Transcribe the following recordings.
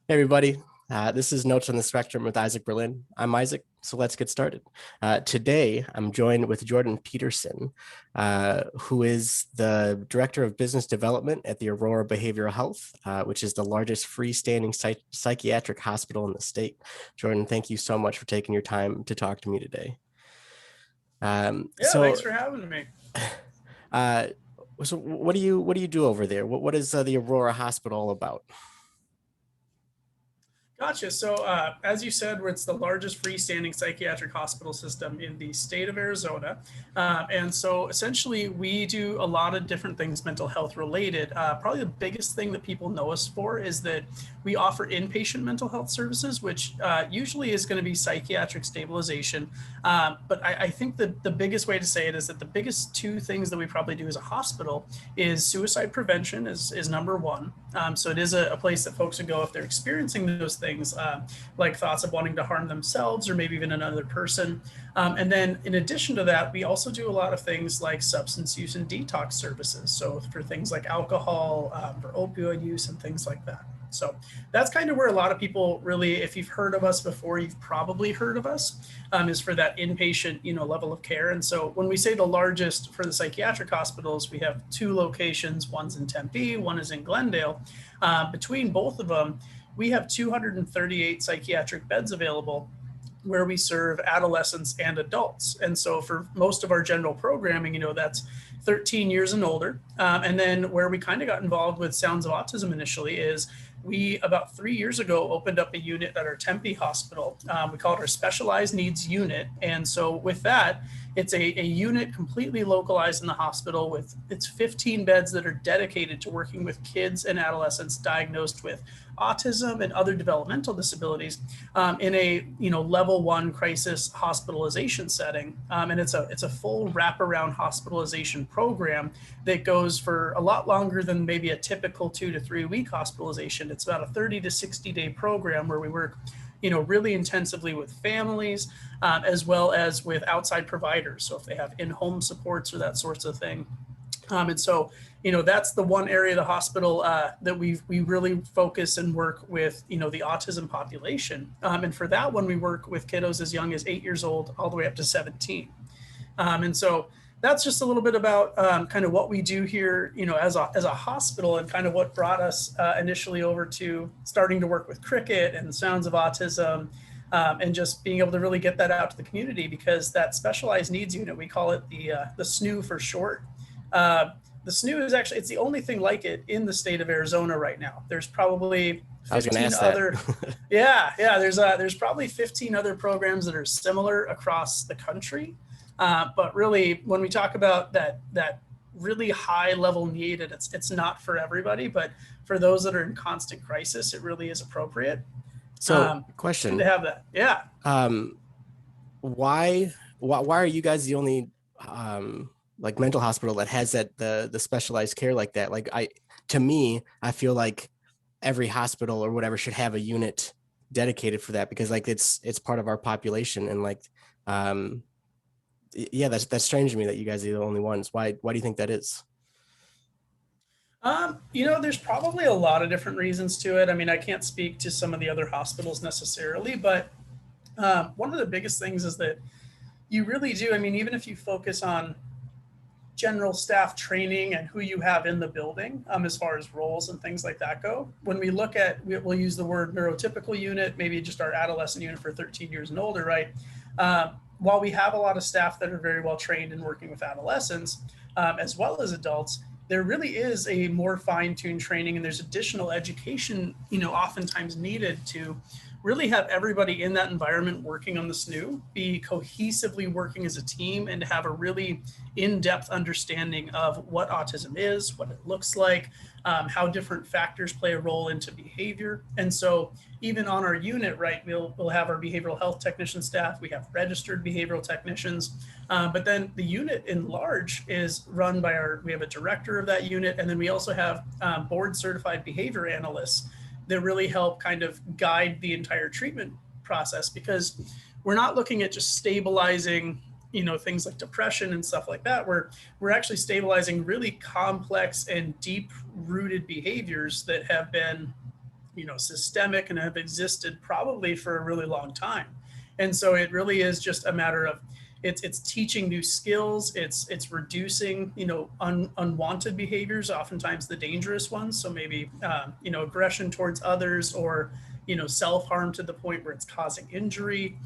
Hey everybody, this is Notes on the Spectrum with Isaac Berlyn. I'm Isaac, so let's get started. Today, I'm joined with Jordan Peterson, who is the Director of Business Development at the Aurora Behavioral Health, which is the largest freestanding psychiatric hospital in the state. Jordan, thank you so much for taking your time to talk to me today. Um, Yeah, thanks so, for having me. uh, so what do you do over there? What is the Aurora Hospital all about? Gotcha. So, as you said, it's the largest freestanding psychiatric hospital system in the state of Arizona. And so, essentially, we do a lot of different things mental health related. Probably the biggest thing that people know us for is that we offer inpatient mental health services, which usually is going to be psychiatric stabilization. But I think that the biggest way to say it is that the biggest two things that we probably do as a hospital is suicide prevention is number one. So it is a place that folks would go if they're experiencing those things, like thoughts of wanting to harm themselves or maybe even another person. And then in addition to that, we also do a lot of things like substance use and detox services. So for things like alcohol, for opioid use and things like that. So that's kind of where a lot of people really, if you've heard of us before, you've probably heard of us, is for that inpatient, level of care. And so when we say the largest for the psychiatric hospitals, we have two locations. One's in Tempe, one is in Glendale. Between both of them, we have 238 psychiatric beds available where we serve adolescents and adults. And so for most of our general programming, that's 13 years and older. And then where we kind of got involved with Sounds of Autism initially is we, about 3 years ago, opened up a unit at our Tempe hospital. We call it our Specialized Needs Unit. And so with that, it's a unit completely localized in the hospital with its 15 beds that are dedicated to working with kids and adolescents diagnosed with autism and other developmental disabilities in a level one crisis hospitalization setting. And it's a full wraparound hospitalization program that goes for a lot longer than maybe a typical 2 to 3 week hospitalization. It's about a 30 to 60 day program where we work really intensively with families, as well as with outside providers. So if they have in-home supports or that sorts of thing. And so, that's the one area of the hospital that we really focus and work with, the autism population. And for that one, we work with kiddos as young as 8 years old, all the way up to 17. And so that's just a little bit about kind of what we do here, as a hospital, and kind of what brought us initially over to starting to work with Cricket and Sounds of Autism, and just being able to really get that out to the community, because that specialized needs unit, we call it the SNU for short. The SNU is actually, it's the only thing like it in the state of Arizona right now. There's probably I was going to 15 ask that. other, yeah, there's probably 15 other programs that are similar across the country. But really, when we talk about that really high level need, and it's not for everybody, but for those that are in constant crisis, it really is appropriate So, to question. have that. Yeah. Um, why are you guys the only like mental hospital that has the specialized care like that? Like to me, I feel like every hospital or whatever should have a unit dedicated for that, because like it's part of our population. And like um yeah, that's strange to me that you guys are the only ones. Why do you think that is? There's probably a lot of different reasons to it. I mean, I can't speak to some of the other hospitals necessarily, but one of the biggest things is that you really do. I mean, even if you focus on general staff training and who you have in the building, as far as roles and things like that go, when we look at, we'll use the word neurotypical unit, maybe just our adolescent unit for 13 years and older, right? While we have a lot of staff that are very well trained in working with adolescents, as well as adults, there really is a more fine-tuned training, and there's additional education, oftentimes needed to really have everybody in that environment working on the SNU be cohesively working as a team, and to have a really in-depth understanding of what autism is, what it looks like, how different factors play a role into behavior. And so even on our unit, right, we'll have our behavioral health technician staff, we have registered behavioral technicians, but then the unit in large is run by we have a director of that unit, and then we also have board certified behavior analysts that really help kind of guide the entire treatment process, because we're not looking at just stabilizing things like depression and stuff like that. We're actually stabilizing really complex and deep rooted behaviors that have been systemic and have existed probably for a really long time. And so it really is just a matter of it's teaching new skills. It's reducing unwanted behaviors, oftentimes the dangerous ones. So maybe aggression towards others, or self-harm to the point where it's causing injury.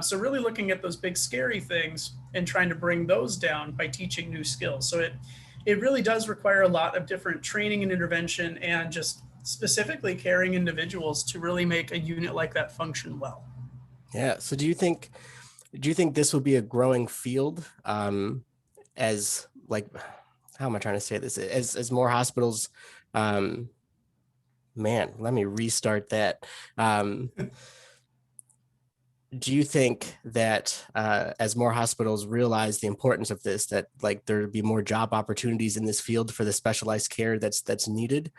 So really looking at those big scary things and trying to bring those down by teaching new skills. So it really does require a lot of different training and intervention, and just specifically caring individuals to really make a unit like that function well. Yeah. So do you think this will be a growing field, as like, how am I trying to say this? As more hospitals, man, let me restart that. Do you think that as more hospitals realize the importance of this, that like there would be more job opportunities in this field for the specialized care that's needed?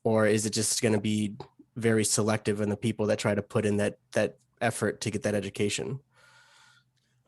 Or is it just going to be very selective in the people that try to put in that effort to get that education?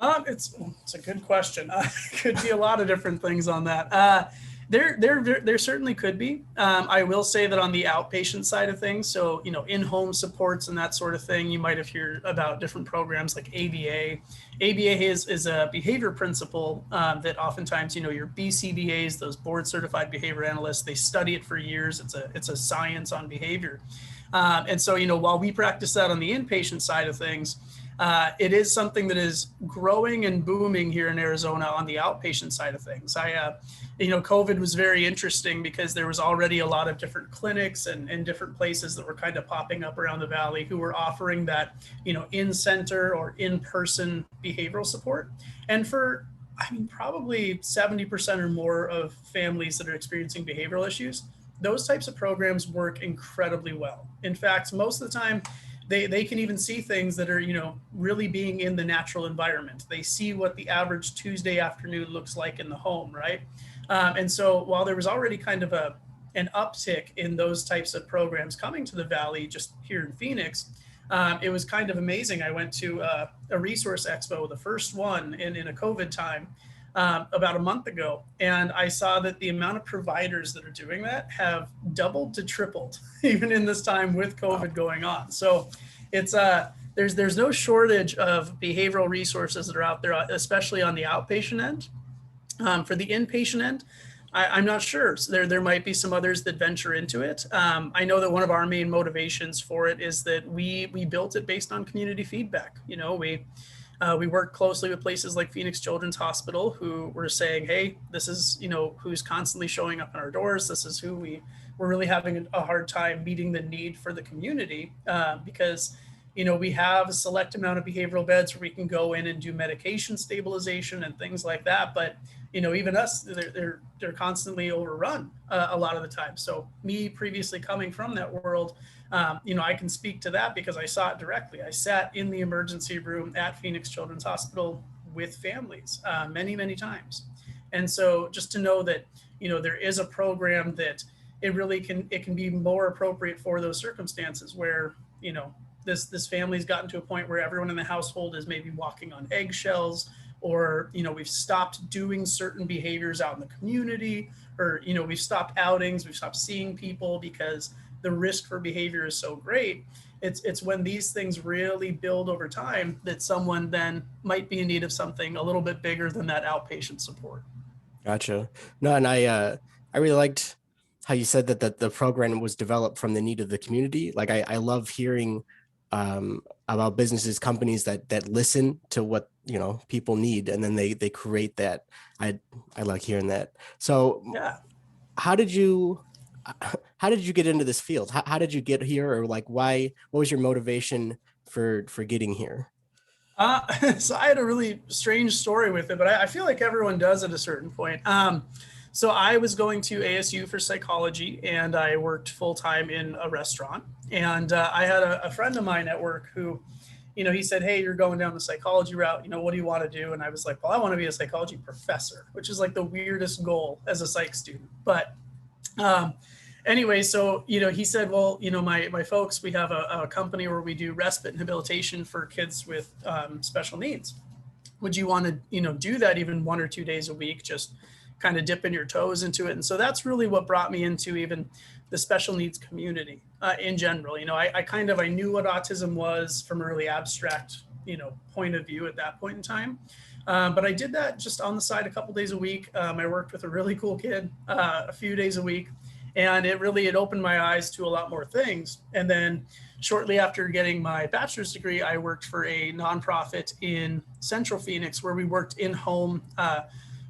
It's a good question. Could be a lot of different things on that. There certainly could be. I will say that on the outpatient side of things, so in-home supports and that sort of thing, you might have heard about different programs like ABA. ABA is a behavior principle that oftentimes your BCBAs, those board certified behavior analysts, they study it for years. It's a science on behavior, and so while we practice that on the inpatient side of things, it is something that is growing and booming here in Arizona on the outpatient side of things. COVID was very interesting because there was already a lot of different clinics and different places that were kind of popping up around the valley who were offering that, in-center or in-person behavioral support. And for, probably 70% or more of families that are experiencing behavioral issues, those types of programs work incredibly well. In fact, most of the time, they can even see things that are, really being in the natural environment. They see what the average Tuesday afternoon looks like in the home, right? And so while there was already kind of an uptick in those types of programs coming to the Valley just here in Phoenix, it was kind of amazing. I went to a resource expo, the first one in a COVID time, about a month ago, and I saw that the amount of providers that are doing that have doubled to tripled, even in this time with COVID going on. So it's there's no shortage of behavioral resources that are out there, especially on the outpatient end. For the inpatient end, I'm not sure. So there might be some others that venture into it. I know that one of our main motivations for it is that we built it based on community feedback. We work closely with places like Phoenix Children's Hospital, who were saying, hey, this is, who's constantly showing up in our doors. This is who we're really having a hard time meeting the need for the community, because, we have a select amount of behavioral beds where we can go in and do medication stabilization and things like that. But, even us, they're constantly overrun a lot of the time. So me previously coming from that world, I can speak to that because I saw it directly. I sat in the emergency room at Phoenix Children's Hospital with families many, many times. And so just to know that, there is a program that it can be more appropriate for those circumstances where, this family's gotten to a point where everyone in the household is maybe walking on eggshells, or, we've stopped doing certain behaviors out in the community, or, we've stopped outings, we've stopped seeing people because the risk for behavior is so great. It's when these things really build over time that someone then might be in need of something a little bit bigger than that outpatient support. Gotcha. No, and I really liked how you said that the program was developed from the need of the community. Like I love hearing about businesses, companies that listen to what people need, and then they create that. I like hearing that. So yeah, how did you get into this field? How did you get here, or like why? What was your motivation for getting here? So I had a really strange story with it, but I feel like everyone does at a certain point. So I was going to ASU for psychology, and I worked full time in a restaurant. And I had a friend of mine at work who, he said, hey, you're going down the psychology route. What do you want to do? And I was like, well, I want to be a psychology professor, which is like the weirdest goal as a psych student. But anyway, so, he said, well, my folks, we have a company where we do respite and habilitation for kids with special needs. Would you want to, do that even 1 or 2 days a week, just kind of dipping your toes into it? And so that's really what brought me into even the special needs community in general. I knew what autism was from a really abstract, point of view at that point in time. But I did that just on the side a couple days a week. I worked with a really cool kid a few days a week, and it opened my eyes to a lot more things. And then shortly after getting my bachelor's degree, I worked for a nonprofit in Central Phoenix where we worked in home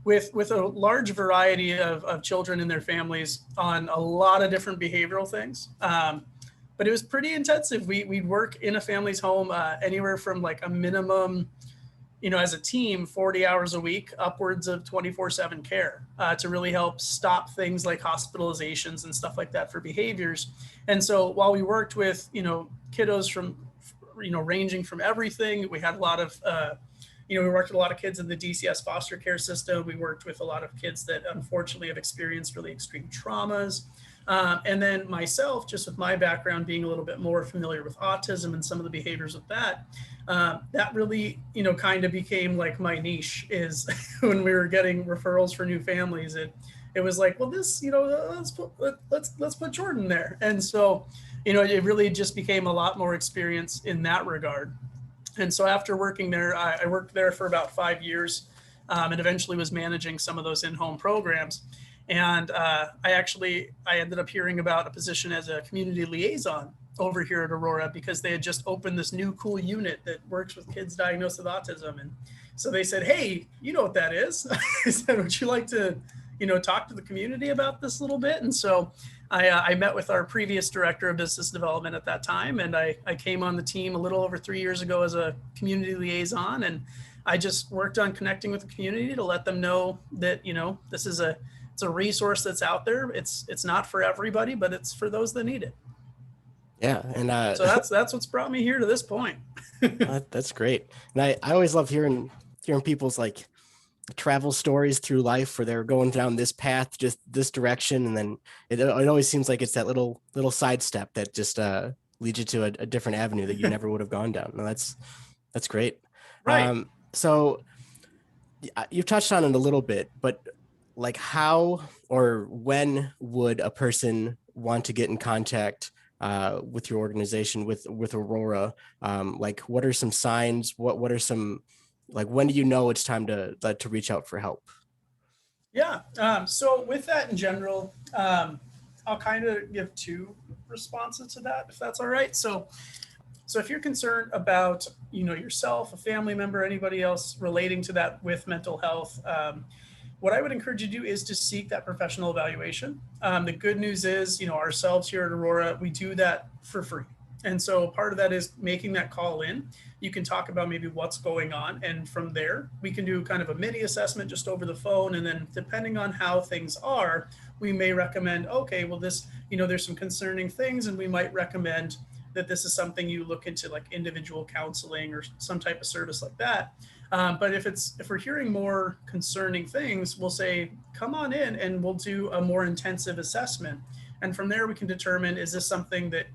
with a large variety of children and their families on a lot of different behavioral things. But it was pretty intensive. We'd work in a family's home anywhere from like a minimum, as a team, 40 hours a week, upwards of 24/7 care to really help stop things like hospitalizations and stuff like that for behaviors. And so while we worked with, kiddos from, ranging from everything, we had a lot of, we worked with a lot of kids in the DCS foster care system. We worked with a lot of kids that unfortunately have experienced really extreme traumas. And then myself, just with my background, being a little bit more familiar with autism and some of the behaviors of that, that really, kind of became like my niche is when we were getting referrals for new families. It was like, well, this, let's put Jordan there. And so, it really just became a lot more experience in that regard. And so after working there, I worked there for about 5 years and eventually was managing some of those in-home programs. And I ended up hearing about a position as a community liaison over here at Aurora because they had just opened this new cool unit that works with kids diagnosed with autism. And so they said, hey, you know what that is? I said, would you like to, talk to the community about this a little bit? And so I met with our previous director of business development at that time. And I came on the team a little over 3 years ago as a community liaison. And I just worked on connecting with the community to let them know that, this is it's a resource that's out there. It's not for everybody, but it's for those that need it. Yeah. And so that's what's brought me here to this point. That's great. And I always love hearing people's like travel stories through life where they're going down this path, just this direction. And then it always seems like it's that little sidestep that just leads you to a different avenue that you never would have gone down. No, that's great. Right. So you've touched on it a little bit, but like how or when would a person want to get in contact with your organization, with Aurora? Like what are some signs? What are some, like, when do you know it's time to reach out for help? Yeah. So with that in general, I'll kind of give two responses to that, if that's all right. So if you're concerned about, yourself, a family member, anybody else relating to that with mental health, what I would encourage you to do is to seek that professional evaluation. The good news is, ourselves here at Aurora, we do that for free. And so part of that is making that call in. You can talk about maybe what's going on. And from there, we can do kind of a mini assessment just over the phone. And then depending on how things are, we may recommend, okay, well, this, there's some concerning things, and we might recommend that this is something you look into, like individual counseling or some type of service like that. But if we're hearing more concerning things, we'll say, come on in and we'll do a more intensive assessment. And from there, we can determine, is this something that,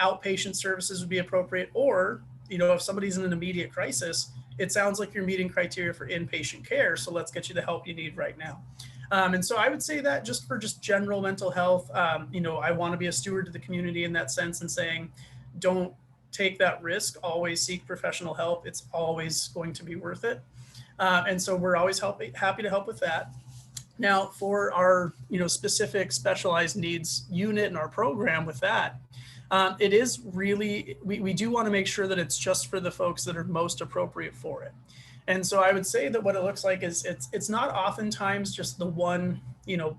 outpatient services would be appropriate? Or, if somebody's in an immediate crisis, it sounds like you're meeting criteria for inpatient care. So let's get you the help you need right now. And so I would say that just for general mental health, I want to be a steward to the community in that sense, and saying, don't take that risk, always seek professional help. It's always going to be worth it. And so we're always happy to help with that. Now for our, specific specialized needs unit in our program with that, it is really, we do want to make sure that it's just for the folks that are most appropriate for it. And so I would say that what it looks like is it's not oftentimes just the one,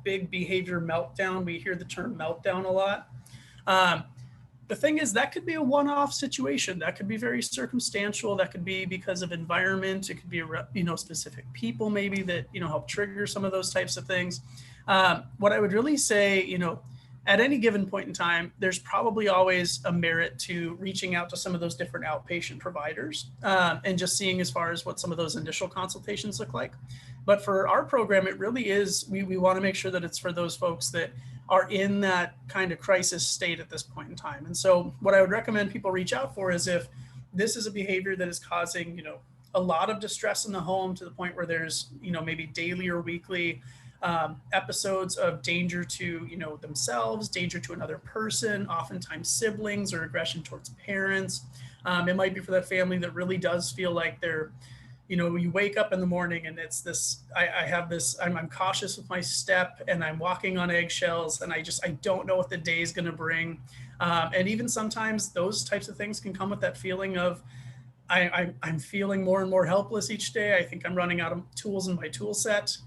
big behavior meltdown. We hear the term meltdown a lot. The thing is, that could be a one-off situation. That could be very circumstantial. That could be because of environment. It could be, specific people maybe that, help trigger some of those types of things. What I would really say, at any given point in time, there's probably always a merit to reaching out to some of those different outpatient providers and just seeing as far as what some of those initial consultations look like. But for our program, it really is, we want to make sure that it's for those folks that are in that kind of crisis state at this point in time. And so what I would recommend people reach out for is if this is a behavior that is causing, a lot of distress in the home to the point where there's, maybe daily or weekly episodes of danger to, themselves, danger to another person, oftentimes siblings, or aggression towards parents. It might be for that family that really does feel like they're, you wake up in the morning and it's this, I have this, I'm cautious with my step and I'm walking on eggshells and I don't know what the day is going to bring. And even sometimes those types of things can come with that feeling of, I'm feeling more and more helpless each day. I think I'm running out of tools in my tool set.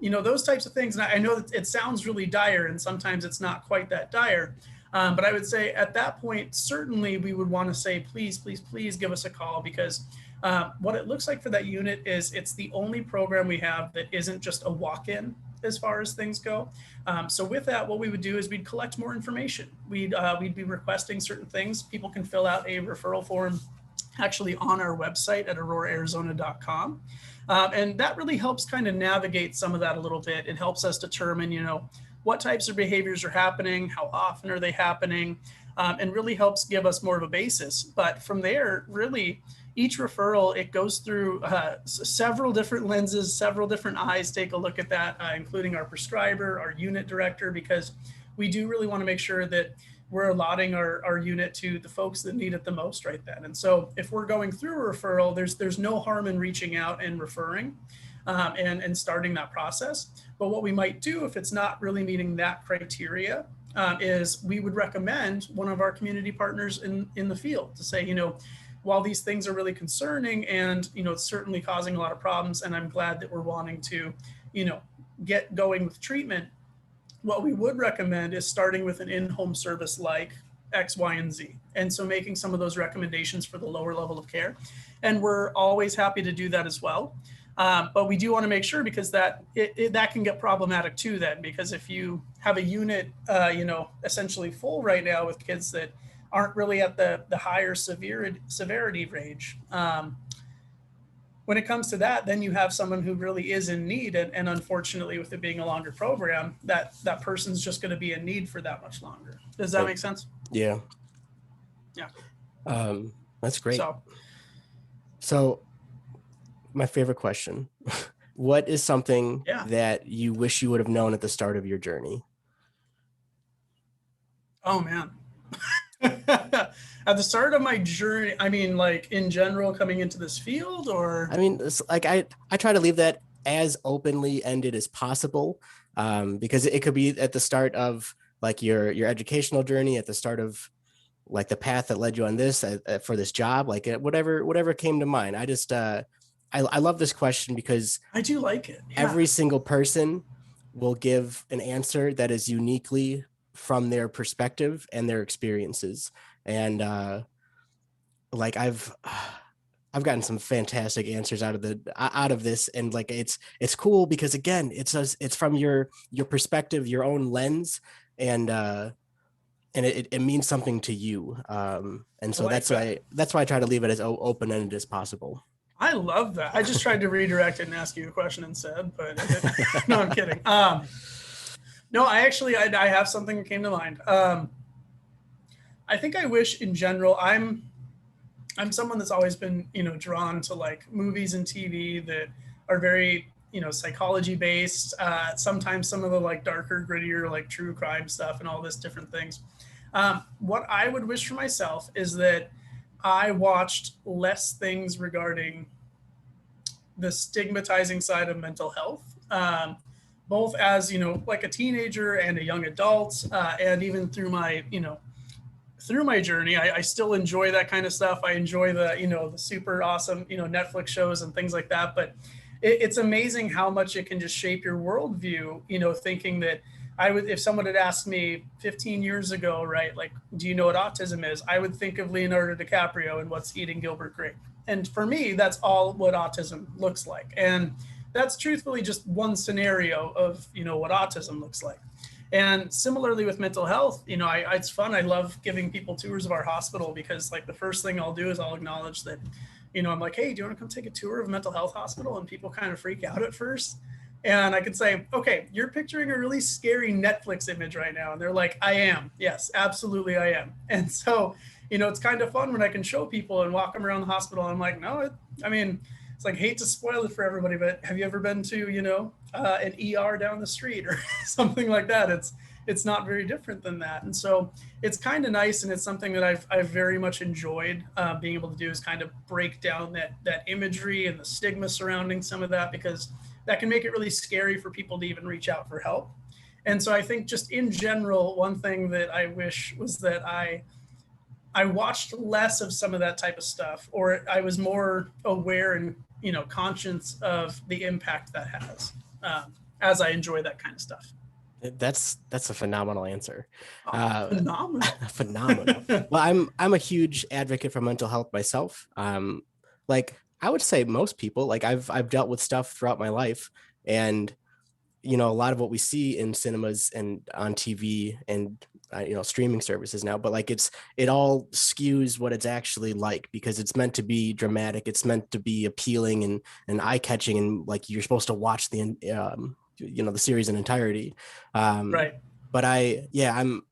Those types of things. And I know that it sounds really dire and sometimes it's not quite that dire. But I would say at that point, certainly we would want to say, please, please, please give us a call, because what it looks like for that unit is it's the only program we have that isn't just a walk-in as far as things go. So with that, what we would do is we'd collect more information. We'd be requesting certain things. People can fill out a referral form actually on our website at auroraarizona.com. And that really helps kind of navigate some of that a little bit. It helps us determine, what types of behaviors are happening, how often are they happening, and really helps give us more of a basis. But from there, really, each referral, it goes through several different lenses, several different eyes take a look at that, including our prescriber, our unit director, because we do really want to make sure that we're allotting our unit to the folks that need it the most right then. And so if we're going through a referral, there's no harm in reaching out and referring and starting that process. But what we might do if it's not really meeting that criteria is we would recommend one of our community partners in the field to say, while these things are really concerning and, it's certainly causing a lot of problems, and I'm glad that we're wanting to, get going with treatment, what we would recommend is starting with an in-home service like X, Y, and Z. And so making some of those recommendations for the lower level of care. And we're always happy to do that as well. But we do want to make sure, because that can get problematic too then, because if you have a unit, essentially full right now with kids that aren't really at the higher severity range, when it comes to that, then you have someone who really is in need. And unfortunately, with it being a longer program, that person's just going to be in need for that much longer. Does that make sense? Yeah. Yeah. That's great. So my favorite question, what is something that you wish you would have known at the start of your journey? Oh, man. At the start of my journey, I mean, like in general, coming into this field, or? I mean, it's like I try to leave that as openly ended as possible, because it could be at the start of like your educational journey, at the start of like the path that led you on this for this job, like whatever came to mind. I just I love this question because I do like it. Yeah. Every single person will give an answer that is uniquely from their perspective and their experiences. And like I've gotten some fantastic answers out of this, and like it's cool because again, it's from your perspective, your own lens, and it means something to you. And so that's why I try to leave it as open-ended as possible. I love that. I just tried to redirect it and ask you a question instead, but no, I'm kidding. No, I have something that came to mind. I think I wish in general, I'm someone that's always been, drawn to like movies and TV that are very, psychology based. Sometimes some of the like darker, grittier, like true crime stuff and all this different things. What I would wish for myself is that I watched less things regarding the stigmatizing side of mental health, both as, like a teenager and a young adult, and even through my, through my journey. I still enjoy that kind of stuff. I enjoy the, the super awesome, Netflix shows and things like that. But it's amazing how much it can just shape your worldview, thinking that if someone had asked me 15 years ago, right, like, do you know what autism is? I would think of Leonardo DiCaprio and What's Eating Gilbert Grape. And for me, that's all what autism looks like. And that's truthfully just one scenario of, what autism looks like. And similarly with mental health, it's fun. I love giving people tours of our hospital because like the first thing I'll do is I'll acknowledge that, I'm like, hey, do you want to come take a tour of a mental health hospital? And people kind of freak out at first. And I can say, okay, you're picturing a really scary Netflix image right now. And they're like, I am. Yes, absolutely, I am. And so, it's kind of fun when I can show people and walk them around the hospital. I'm like, no, it's like, hate to spoil it for everybody, but have you ever been to, an ER down the street or something like that? It's not very different than that. And so it's kind of nice, and it's something that I've very much enjoyed being able to do, is kind of break down that imagery and the stigma surrounding some of that, because that can make it really scary for people to even reach out for help. And so I think just in general, one thing that I wish was that I watched less of some of that type of stuff, or I was more aware and conscious of the impact that has, as I enjoy that kind of stuff. That's a phenomenal answer. Phenomenal. Phenomenal. Well, I'm a huge advocate for mental health myself. Like I would say most people, like I've dealt with stuff throughout my life, and a lot of what we see in cinemas and on TV and streaming services now, but like it all skews what it's actually like, because it's meant to be dramatic, it's meant to be appealing and eye-catching, and like you're supposed to watch the the series in entirety. Right. But I'm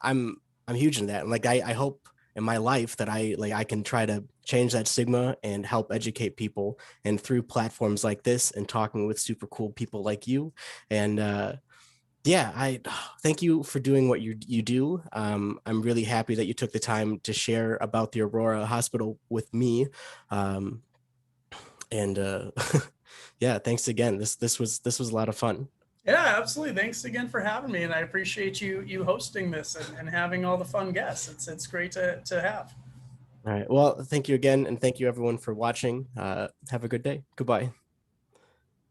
huge in that, and like I hope in my life that I can try to change that stigma and help educate people, and through platforms like this and talking with super cool people like you. And I thank you for doing what you do. I'm really happy that you took the time to share about the Aurora Hospital with me. And yeah, thanks again. This was a lot of fun. Yeah, absolutely. Thanks again for having me, and I appreciate you hosting this and having all the fun guests. It's great to have. All right. Well, thank you again, and thank you everyone for watching. Have a good day. Goodbye.